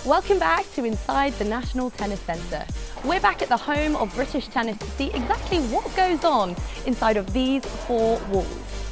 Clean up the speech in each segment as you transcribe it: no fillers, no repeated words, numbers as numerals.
Welcome back to Inside the National Tennis Centre. We're back at the home of British tennis to see exactly what goes on inside of these four walls.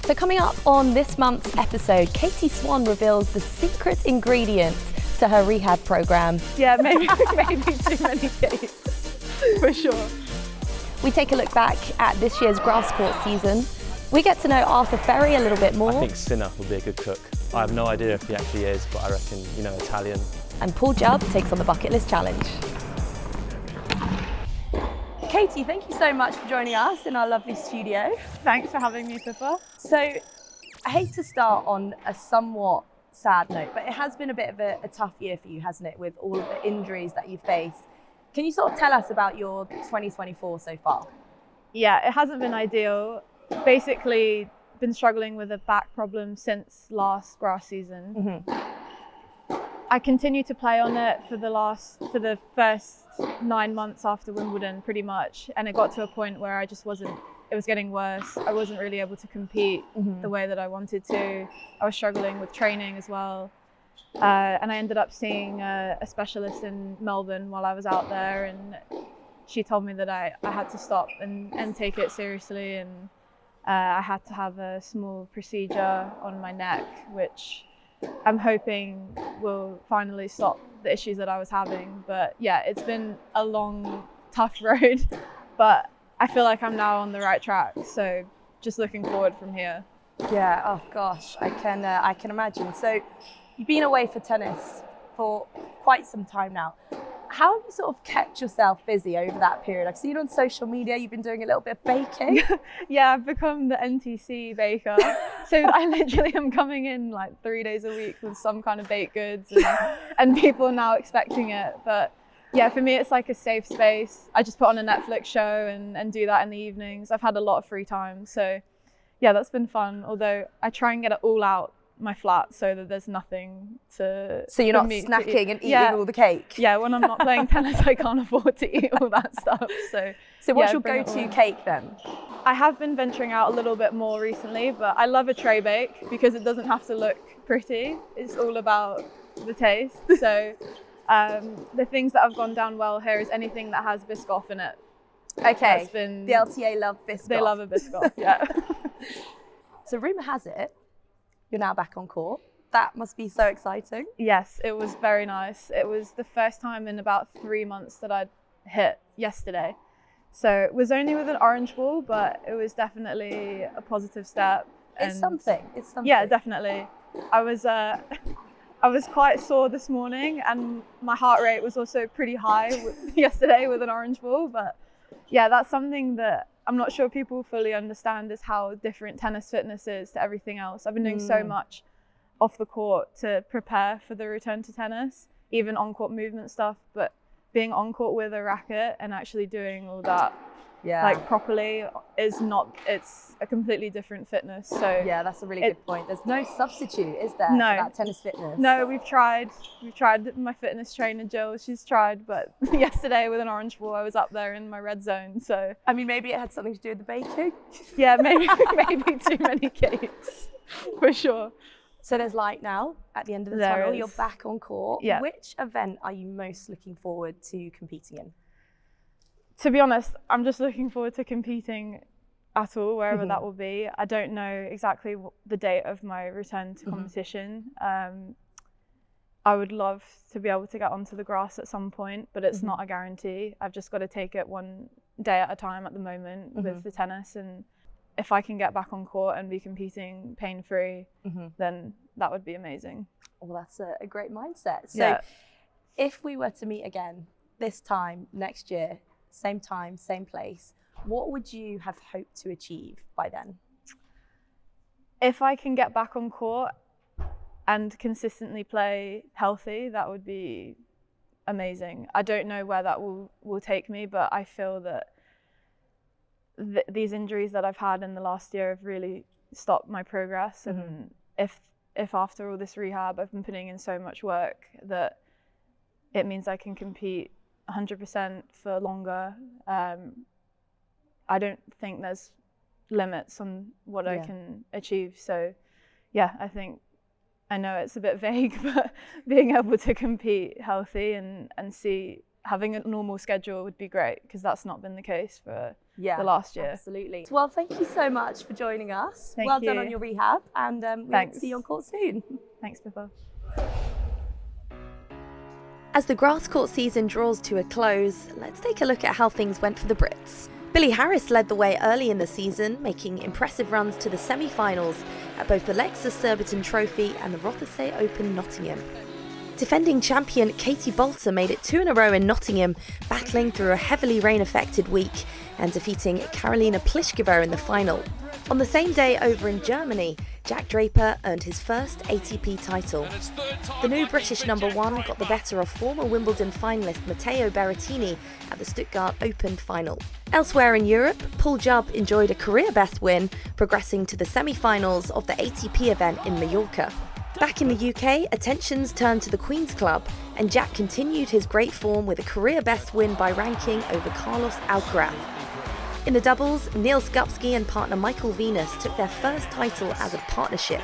So coming up on this month's episode, Katie Swan reveals the secret ingredient to her rehab programme. Yeah, maybe too many games, for sure. We take a look back at this year's grass court season. We get to know Fery a little bit more. I think Sinner will be a good cook. I have no idea if he actually is, but I reckon, Italian. And Jubb takes on the bucket list challenge. Katie, thank you so much for joining us in our lovely studio. Thanks for having me, Pippa. So, I hate to start on a somewhat sad note, but it has been a bit of a tough year for you, hasn't it, with all of the injuries that you faced. Can you sort of tell us about your 2024 so far? Yeah, it hasn't been ideal. Basically, been struggling with a back problem since last grass season. I continued to play on it for the first 9 months after Wimbledon, pretty much, and it got to a point where I just wasn't. It was getting worse. I wasn't really able to compete the way that I wanted to. I was struggling with training as well, and I ended up seeing a specialist in Melbourne while I was out there, and she told me that I had to stop and take it seriously, and I had to have a small procedure on my neck, which I'm hoping will finally stop the issues that I was having. But yeah, it's been a long, tough road, but I feel like I'm now on the right track. So just looking forward from here. Yeah, oh gosh, I can imagine. So you've been away for tennis for quite some time now. How have you sort of kept yourself busy over that period? I've seen on social media you've been doing a little bit of baking. Yeah, I've become the NTC baker. So I literally am coming in like 3 days a week with some kind of baked goods, and people are now expecting it. But yeah, for me, it's like a safe space. I just put on a Netflix show and do that in the evenings. I've had a lot of free time. So yeah, that's been fun. Although I try and get it all out my flat so that there's nothing to. So you're not snacking and eating all the cake? Yeah, when I'm not playing tennis, I can't afford to eat all that stuff. So what's your go-to cake then? I have been venturing out a little bit more recently, but I love a tray bake because it doesn't have to look pretty. It's all about the taste. So the things that have gone down well here is anything that has Biscoff in it. Okay, the LTA love Biscoff. They love a Biscoff, yeah. So rumour has it, you're now back on court. That must be so exciting. Yes, it was very nice. It was the first time in about 3 months that I'd hit yesterday. So it was only with an orange ball, but it was definitely a positive step. It's something. Yeah, definitely. I was quite sore this morning, and my heart rate was also pretty high yesterday with an orange ball. But yeah, that's something that I'm not sure people fully understand, is how different tennis fitness is to everything else. I've been doing so much off the court to prepare for the return to tennis, even on-court movement stuff, but being on court with a racket and actually doing all that like properly it's a completely different fitness. So yeah, that's a really good point. There's no substitute, is there, no, for that tennis fitness? No, we've tried. My fitness trainer Jill, she's tried, but yesterday with an orange ball I was up there in my red zone. So I mean, maybe it had something to do with the baking. Yeah, maybe too many cakes, for sure. So there's light now at the end of the tunnel. You're back on court. Yeah. Which event are you most looking forward to competing in? To be honest, I'm just looking forward to competing at all, wherever that will be. I don't know exactly the date of my return to competition. I would love to be able to get onto the grass at some point, but it's not a guarantee. I've just got to take it one day at a time at the moment with the tennis, and if I can get back on court and be competing pain-free, then that would be amazing. Well, that's a great mindset. So if we were to meet again this time next year, same time, same place, what would you have hoped to achieve by then? If I can get back on court and consistently play healthy, that would be amazing. I don't know where that will take me, but I feel that these injuries that I've had in the last year have really stopped my progress. And if after all this rehab I've been putting in so much work that it means I can compete 100% for longer, I don't think there's limits on what I can achieve. So yeah, I think I know it's a bit vague, but being able to compete healthy and having a normal schedule would be great, because that's not been the case for the last year. Absolutely. Well, thank you so much for joining us. Thank well you. done on your rehab, and we'll see you on court soon. Thanks, Pippa. As the grass court season draws to a close, let's take a look at how things went for the Brits. Billy Harris led the way early in the season, making impressive runs to the semi-finals at both the Lexus Surbiton Trophy and the Rothesay Open Nottingham. Defending champion Katie Bolter made it 2 in a row in Nottingham, battling through a heavily rain-affected week and defeating Karolina Pliskova in the final. On the same day over in Germany, Jack Draper earned his first ATP title. The new British number 1 got the better of former Wimbledon finalist Matteo Berrettini at the Stuttgart Open final. Elsewhere in Europe, Paul Jubb enjoyed a career-best win, progressing to the semi-finals of the ATP event in Mallorca. Back in the UK, attentions turned to the Queen's Club, and Jack continued his great form with a career-best win by ranking over Carlos Alcaraz. In the doubles, Neil Skupski and partner Michael Venus took their first title as a partnership.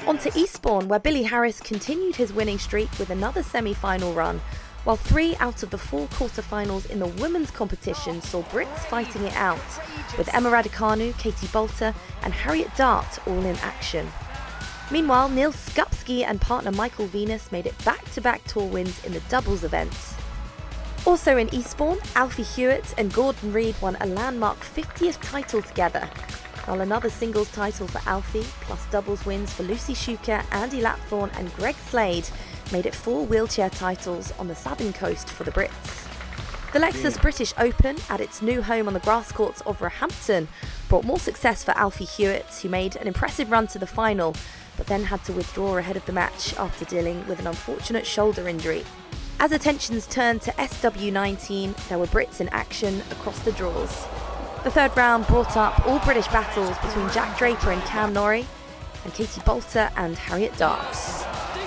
On to Eastbourne, where Billy Harris continued his winning streak with another semi-final run, while 3 out of the 4 quarter-finals in the women's competition saw Brits fighting it out, with Emma Raducanu, Katie Bolter and Harriet Dart all in action. Meanwhile, Neil Skupski and partner Michael Venus made it back-to-back tour wins in the doubles events. Also in Eastbourne, Alfie Hewitt and Gordon Reid won a landmark 50th title together, while another singles title for Alfie, plus doubles wins for Lucy Schuker, Andy Lapthorne and Greg Slade made it 4 wheelchair titles on the Sabine coast for the Brits. The Lexus British Open, at its new home on the grass courts of Roehampton, brought more success for Alfie Hewitt, who made an impressive run to the final, but then had to withdraw ahead of the match after dealing with an unfortunate shoulder injury. As attentions turned to SW19, there were Brits in action across the draws. The third round brought up all British battles between Jack Draper and Cam Norrie, and Katie Bolter and Harriet Dart.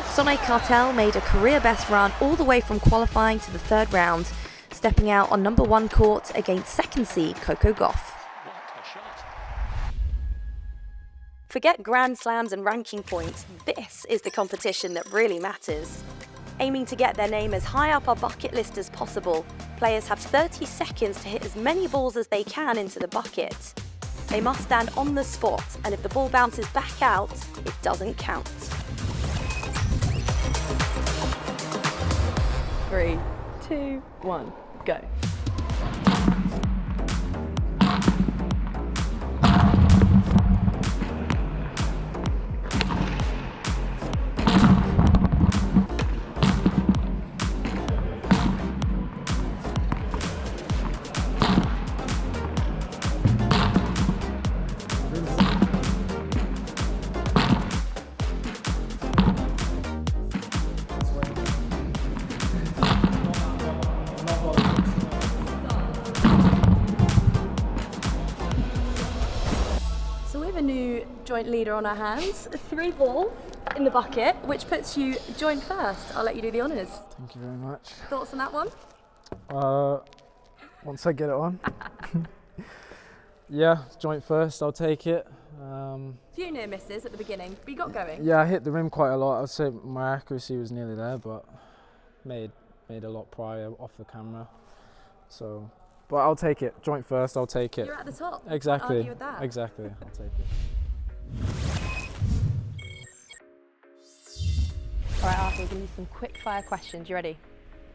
Sonny Cartel made a career-best run all the way from qualifying to the third round, stepping out on number 1 court against second seed Coco Gauff. Forget Grand Slams and ranking points, this is the competition that really matters. Aiming to get their name as high up our bucket list as possible, players have 30 seconds to hit as many balls as they can into the bucket. They must stand on the spot, and if the ball bounces back out, it doesn't count. 3, 2, 1, go. A new joint leader on our hands, 3 balls in the bucket, which puts you joint first. I'll let you do the honours. Thank you very much. Thoughts on that one? Once I get it on. Yeah, joint first, I'll take it. Few near misses at the beginning, but you got going. Yeah, I hit the rim quite a lot. I'd say my accuracy was nearly there, but made a lot prior off the camera. So, but I'll take it. Joint first, I'll take it. You're at the top. Exactly. Can't argue with that. Exactly. I'll take it. All right, Arthur, we'll give you some quick fire questions. You ready?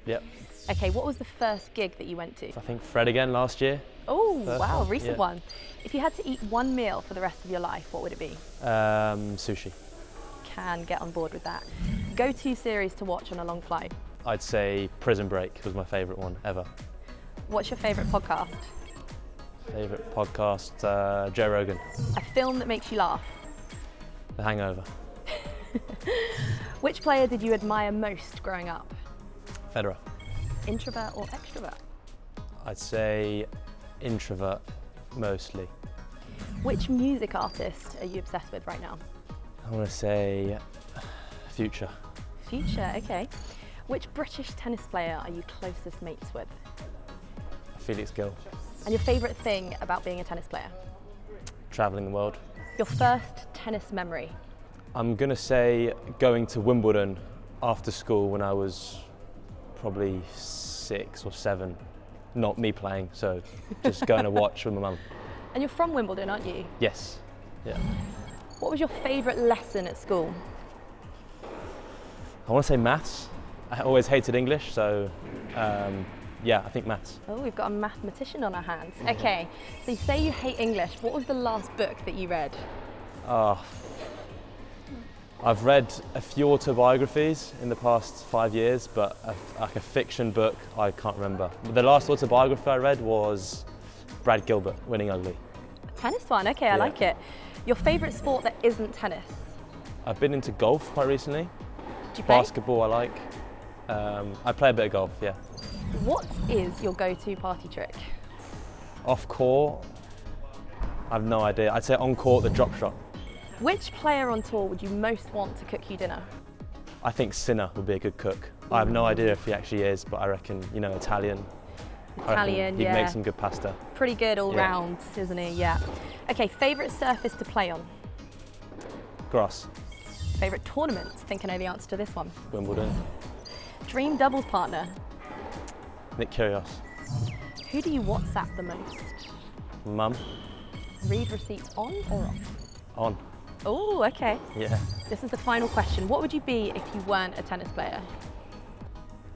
Yep. Okay, what was the first gig that you went to? I think Fred again last year. Oh, First wow, one, recent yeah. one. If you had to eat one meal for the rest of your life, what would it be? Sushi. Can get on board with that. Go-to series to watch on a long flight? I'd say Prison Break was my favourite one ever. What's your favourite podcast? Favourite podcast, Joe Rogan. A film that makes you laugh? The Hangover. Which player did you admire most growing up? Federer. Introvert or extrovert? I'd say introvert mostly. Which music artist are you obsessed with right now? I want to say Future. Future, okay. Which British tennis player are you closest mates with? Felix Gill. And your favourite thing about being a tennis player? Travelling the world. Your first tennis memory? I'm gonna say going to Wimbledon after school when I was probably 6 or 7. Not me playing, so just going to watch with my mum. And you're from Wimbledon, aren't you? Yes. Yeah. What was your favourite lesson at school? I want to say maths. I always hated English, so yeah, I think maths. Oh, we've got a mathematician on our hands. Okay, so you say you hate English. What was the last book that you read? I've read a few autobiographies in the past 5 years, but like a fiction book, I can't remember. The last autobiography I read was Brad Gilbert, Winning Ugly. A tennis one, okay, I like it. Your favourite sport that isn't tennis? I've been into golf quite recently. Do you play? Basketball I like. I play a bit of golf, yeah. What is your go-to party trick? Off court, I have no idea. I'd say on court, the drop shot. Which player on tour would you most want to cook you dinner? I think Sinner would be a good cook. I have no idea if he actually is, but I reckon, you know, Italian. Italian, he'd yeah. make some good pasta. Pretty good all round, isn't he? Yeah. Okay, favourite surface to play on? Grass. Favourite tournament? I think I know the answer to this one. Wimbledon. Dream doubles partner? Nick Kyrgios. Who do you WhatsApp the most? Mum. Read receipts on or off? On. Oh, okay. Yeah. This is the final question. What would you be if you weren't a tennis player?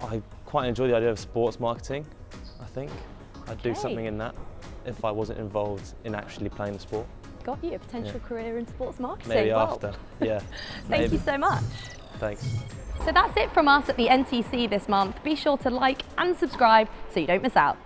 I quite enjoy the idea of sports marketing, I think. I'd do Okay. something in that if I wasn't involved in actually playing the sport. Got you a potential career in sports marketing. Maybe Well, after, yeah. Thank you so much. Thanks. So that's it from us at the NTC this month. Be sure to like and subscribe so you don't miss out.